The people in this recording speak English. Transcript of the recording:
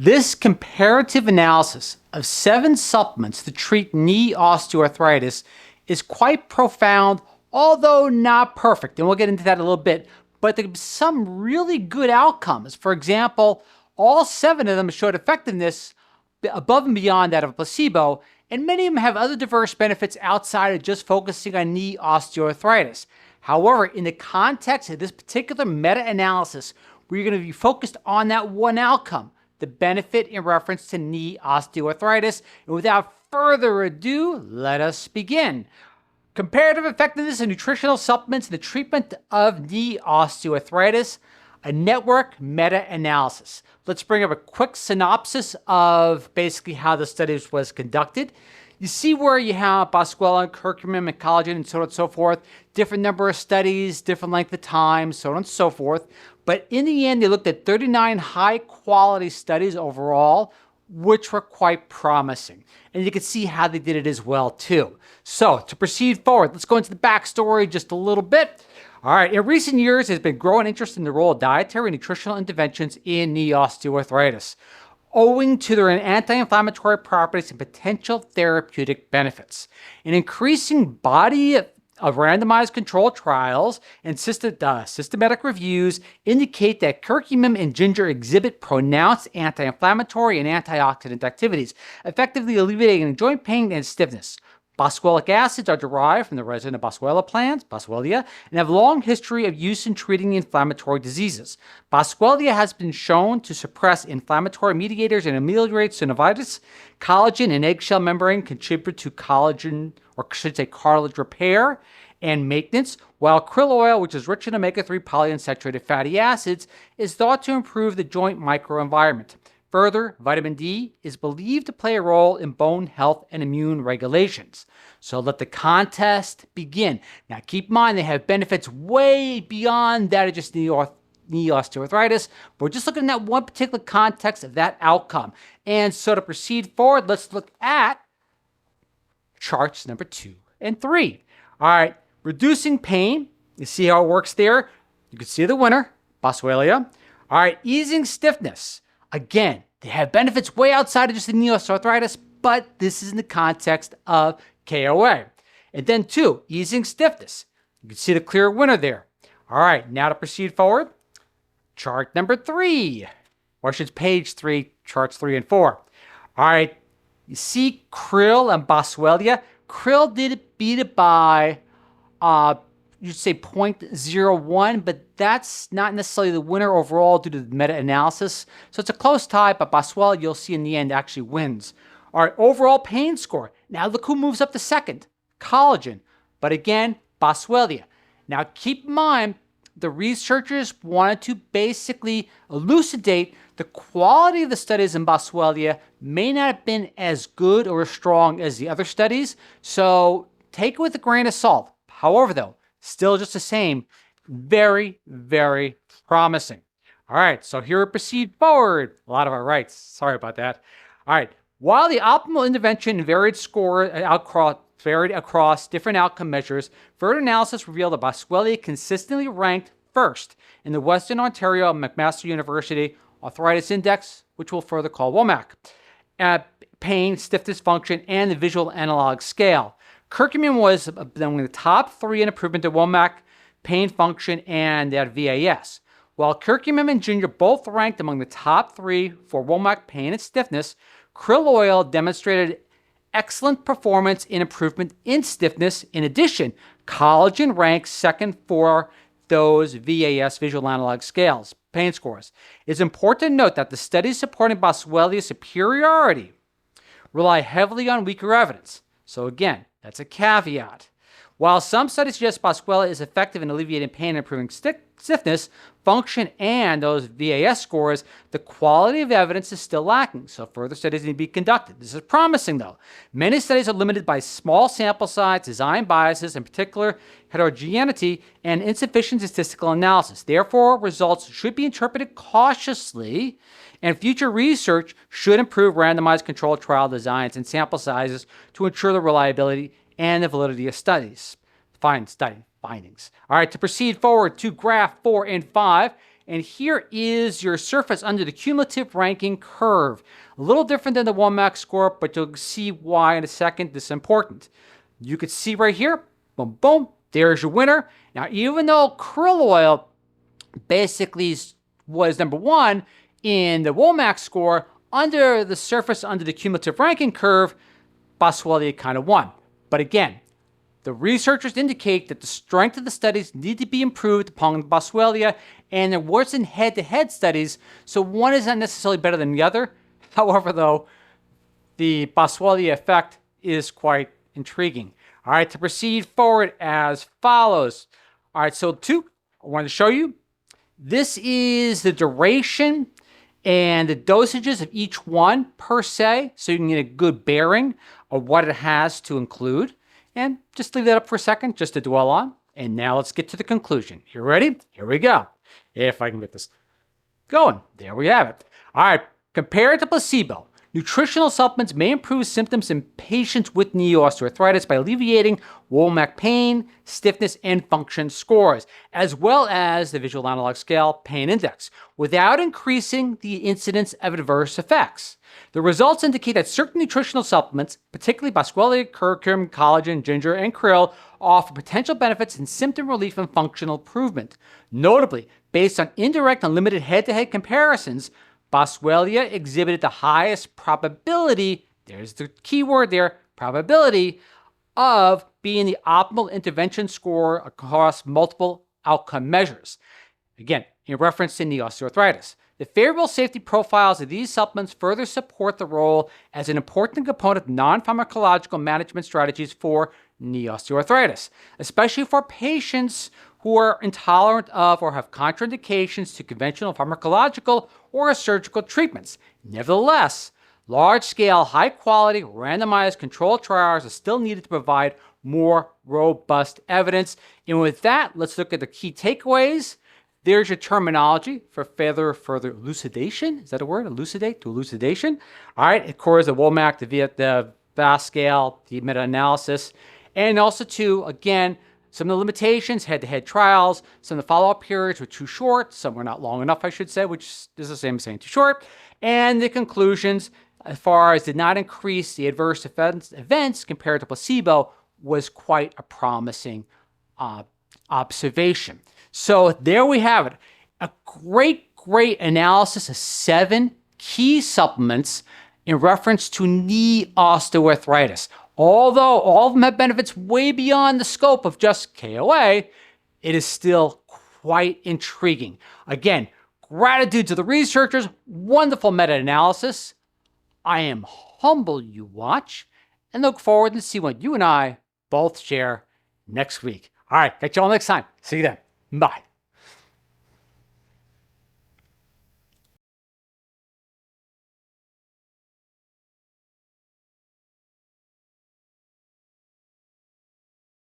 This comparative analysis of 7 supplements to treat knee osteoarthritis is quite profound, although not perfect, and we'll get into that in a little bit, but there are some really good outcomes. For example, all 7 of them showed effectiveness above and beyond that of a placebo, and many of them have other diverse benefits outside of just focusing on knee osteoarthritis. However, in the context of this particular meta-analysis, we're going to be focused on that one outcome, the benefit in reference to knee osteoarthritis. And without further ado, let us begin. Comparative effectiveness of nutritional supplements in the treatment of knee osteoarthritis, a network meta-analysis. Let's bring up a quick synopsis of basically how the study was conducted. You see where you have Boswellia, Curcumin, and Collagen, and so on and so forth. Different number of studies, different length of time, so on and so forth. But in the end, they looked at 39 high-quality studies overall, which were quite promising. And you can see how they did it as well, too. So, to proceed forward, let's go into the backstory just a little bit. All right, in recent years, there's been growing interest in the role of dietary and nutritional interventions in knee osteoarthritis, owing to their anti-inflammatory properties and potential therapeutic benefits. An increasing body of randomized controlled trials and systematic reviews indicate that curcumin and ginger exhibit pronounced anti-inflammatory and antioxidant activities, effectively alleviating joint pain and stiffness. Boswellic acids are derived from the resin of Boswellia plants, Boswellia, and have a long history of use in treating inflammatory diseases. Boswellia has been shown to suppress inflammatory mediators and ameliorate synovitis. Collagen and eggshell membrane contribute to collagen, or I should say cartilage repair and maintenance, while krill oil, which is rich in omega-3 polyunsaturated fatty acids, is thought to improve the joint microenvironment. Further, vitamin D is believed to play a role in bone health and immune regulations. So let the contest begin. Now keep in mind they have benefits way beyond that of just knee osteoarthritis, but we're just looking at that one particular context of that outcome. And so to proceed forward, let's look at charts number 2 and 3. All right, reducing pain. You see how it works there? You can see the winner, Boswellia. All right, easing stiffness. Again, they have benefits way outside of just the knee osteoarthritis, but this is in the context of KOA. And then 2, easing stiffness. You can see the clear winner there. All right, now to proceed forward, chart number 3, or I should page 3, charts 3 and 4. All right, you see Krill and Boswellia. Krill did beat it by, you'd say 0.01, but that's not necessarily the winner overall due to the meta-analysis. So it's a close tie, but Boswellia, you'll see in the end, actually wins. All right, overall pain score. Now look who moves up to second, Collagen. But again, Boswellia. Now keep in mind, the researchers wanted to basically elucidate the quality of the studies in Boswellia may not have been as good or as strong as the other studies. So take it with a grain of salt. However, though, still just the same, very, very promising. All right, so here we proceed forward. A lot of our rights. Sorry about that. All right, while the optimal intervention varied across different outcome measures, further analysis revealed that Boswellia consistently ranked first in the Western Ontario McMaster University Arthritis Index, which we'll further call WOMAC, pain, stiffness function, and the visual analog scale. Curcumin was among the top 3 in improvement to WOMAC, pain function, and that VAS. While curcumin and ginger both ranked among the top 3 for WOMAC pain and stiffness, krill oil demonstrated excellent performance in improvement in stiffness. In addition, collagen ranks second for those VAS visual analog scales, pain scores. It's important to note that the studies supporting Boswellia's superiority rely heavily on weaker evidence. So again, that's a caveat. While some studies suggest Boswellia is effective in alleviating pain and improving stiffness, function, and those VAS scores, the quality of evidence is still lacking, so further studies need to be conducted. This is promising, though. Many studies are limited by small sample size, design biases, in particular heterogeneity, and insufficient statistical analysis. Therefore, results should be interpreted cautiously, and future research should improve randomized controlled trial designs and sample sizes to ensure the reliability and the validity of studies. Study findings. All right, to proceed forward to graph 4 and 5, And here is your surface under the cumulative ranking curve. A little different than the WOMAC score, but you'll see why in a second. This is important. You can see right here, boom, boom, there's your winner. Now, even though krill oil basically was number 1 in the WOMAC score, under the surface, under the cumulative ranking curve, Boswellia kind of won. But again, the researchers indicate that the strength of the studies need to be improved upon Boswellia, and there wasn't head-to-head studies, so one is not necessarily better than the other. However, though, the Boswellia effect is quite intriguing. All right, to proceed forward as follows. All right, so 2, I wanted to show you. This is the duration and the dosages of each one per se, so you can get a good bearing of what it has to include. And just leave that up for a second just to dwell on. And now let's get to the conclusion. You ready? Here we go. If I can get this going. There we have it. All right, compared to placebo, nutritional supplements may improve symptoms in patients with knee osteoarthritis by alleviating WOMAC pain, stiffness, and function scores, as well as the visual analog scale pain index, without increasing the incidence of adverse effects. The results indicate that certain nutritional supplements, particularly Boswellia, Curcumin, Collagen, ginger, and Krill, offer potential benefits in symptom relief and functional improvement. Notably, based on indirect and limited head-to-head comparisons, Boswellia exhibited the highest probability, there's the key word there, probability, of being the optimal intervention score across multiple outcome measures. Again, in reference to knee osteoarthritis. The favorable safety profiles of these supplements further support the role as an important component of non-pharmacological management strategies for knee osteoarthritis, especially for patients who are intolerant of or have contraindications to conventional pharmacological or surgical treatments. Nevertheless, large-scale, high-quality, randomized controlled trials are still needed to provide more robust evidence. And with that, let's look at the key takeaways. There's your terminology for further elucidation. Is that a word? Elucidate to elucidation. All right, of course, the WOMAC, the VAS scale, the meta-analysis, and also too, again, some of the limitations, head-to-head trials, some of the follow-up periods were too short, some were not long enough, I should say, which is the same as saying too short, and the conclusions, as far as did not increase the adverse events compared to placebo, was quite a promising observation. So there we have it. A great analysis of 7 key supplements in reference to knee osteoarthritis. Although all of them have benefits way beyond the scope of just KOA, it is still quite intriguing. Again, gratitude to the researchers, wonderful meta-analysis. I am humble you watch and look forward to see what you and I both share next week. All right, catch you all next time. See you then. Bye.